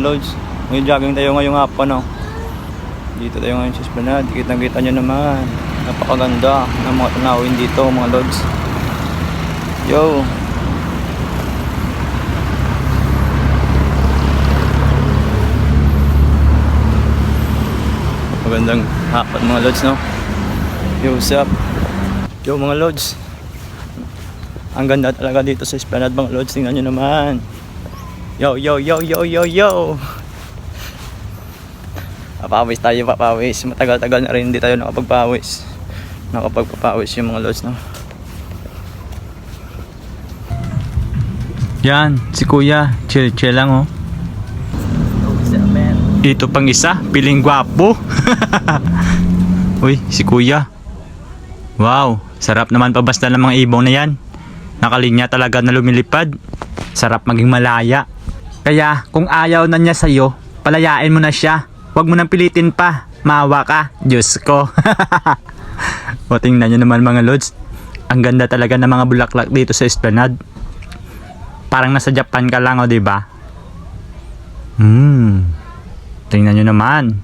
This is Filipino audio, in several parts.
lods. May jogging tayo ngayong hapon, no? Dito tayo ngayon sa Esplanade. Kitang-kita nyo naman. Napakaganda ng mga tanawin dito, mga lods. Yo! Magandang hapon mga lods, no? Yo, what's up? Yo mga lods. Ang ganda talaga dito sa Esplanade mga lods. Tingnan nyo naman. Yo, yo, yo, yo, yo, yo. Papawis tayo, papawis. Matagal-tagal na rin hindi tayo nakapagpawis. Nakapagpapawis yung mga lods, no? Yan, si kuya. Chill lang, oh. Ito pang isa, piling gwapo. Uy, si kuya. Wow, sarap naman pabasta ng mga ibong na yan. Nakalinya talaga na lumilipad. Sarap maging malaya. Kaya kung ayaw na niya sa'yo, palayain mo na siya. Huwag mo nang pilitin pa. Maawa ka, Diyos ko. O tingnan nyo naman mga lods. Ang ganda talaga ng mga bulaklak dito sa Esplanade. Parang nasa Japan ka lang, o diba? Tingnan nyo naman.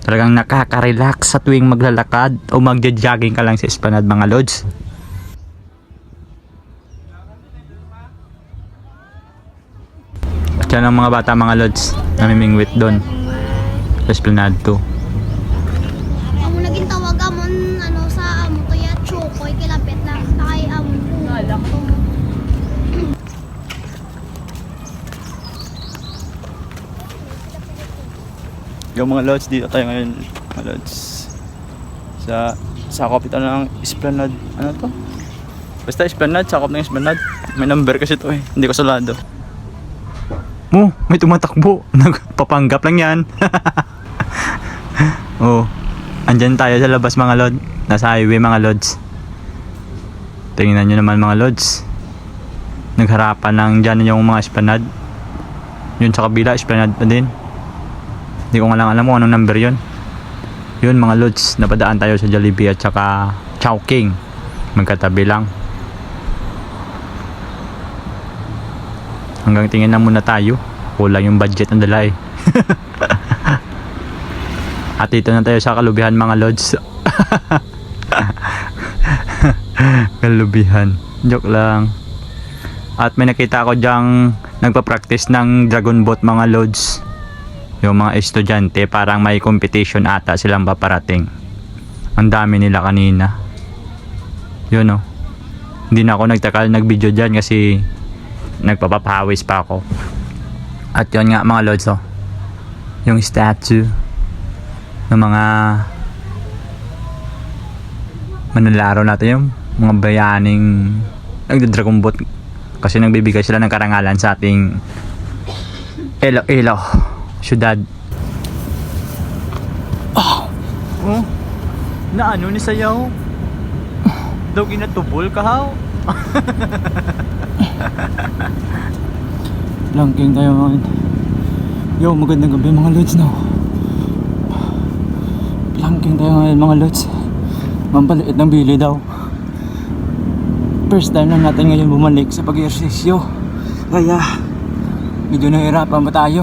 Talagang nakaka-relax sa tuwing maglalakad o magja-jogging ka lang sa Esplanade mga lods. At yan ang mga bata mga lods, namimingwit doon sa Esplanade 2. Amo naging tawag amon ano sa amo to ya chokoy kilapit lang kay amon ngalak to. Yung mga lods, dito tayo ngayon mga lods. Sakop ito ng Esplanade. Ano to? Basta Esplanade, sakop ng Esplanade. May number kasi ito eh, hindi ko salado. Oh, may tumatakbo. Nagpapanggap lang yan. Oh, andyan tayo sa labas mga lod. Nasa highway mga lods. Tingnan nyo naman mga lods. Nagharapan ng dyan yung mga Esplanade. Yun sa kabila, Esplanade na din. Hindi ko nga lang alam kung anong number yun. Yun mga lods, napadaan tayo sa Jollibee at saka Chowking. Magkatabi lang. Hanggang tingin na muna tayo. Kulang yung budget ng dala eh. At dito na tayo sa Kalubihan mga lods. Kalubihan. Joke lang. At may nakita ako dyang nagpa-practice ng Dragon Boat mga lods. Yung mga estudyante parang may competition ata silang paparating. Ang dami nila kanina. Yun oh. Hindi na ako nagtakal nag-video dyan kasi nagpapapawis pa ako. At yun nga mga lods oh. Yung statue ng mga manlalaro natin, yung mga bayaning nagda-Dragon Boat kasi nagbibigay sila ng karangalan sa ating Iloilo syudad. Oh na ano ni sayaw daw ginatubol ka haw. Langking tayo mga. Yo, magandang gabi mga lods, no. Langking tayo ngayon mga lods. Mampaliit ng bili daw. First time lang natin ngayon bumalik sa pag-ehersisyo. Kaya medyo nahirapan pa tayo.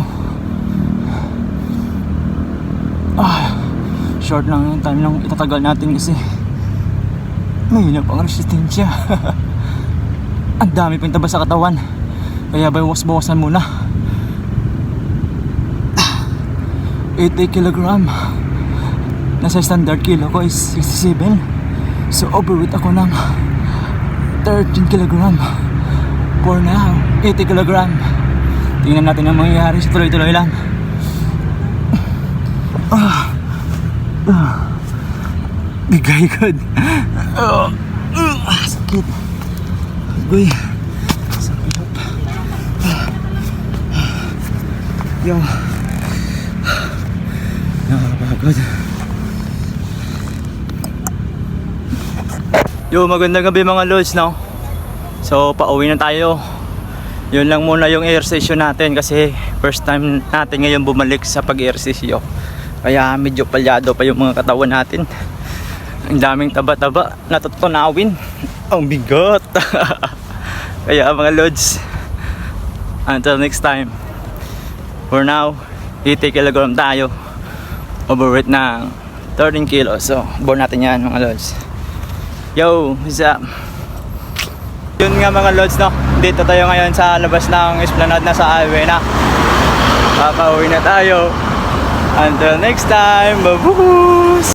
Short lang yung time lang itatagal natin kasi mahina pang resistensya. Ang dami pang taba sa katawan. Kaya bawas-bawasan muna. 80 kilogram. Nasa standard kilo ko is 67. So overweight ako ng 13 kilogram. For now, 80 kilogram. Tingnan natin ang mangyayari. Tuloy-tuloy lang. Bigay good. Sakit. Uy. Sakit. Yo. Nakakapagod. Yo, magandang gabi mga lods, no? So, pauwi na tayo. Yun lang muna yung exercise natin kasi first time natin ngayon bumalik sa pag-exercise. Kaya medyo palyado pa yung mga katawan natin. Ang daming taba-taba natutunawin. Ang bigot. Kaya mga lods, until next time, For now, 80 kg tayo. Overweight ng 13 kilos. So, bore natin yan mga lods. Yo, what's up? Yun nga mga lods, no? Dito tayo ngayon sa labas ng Esplanade na sa highway na. Papauwi na tayo. Until next time, babuhus!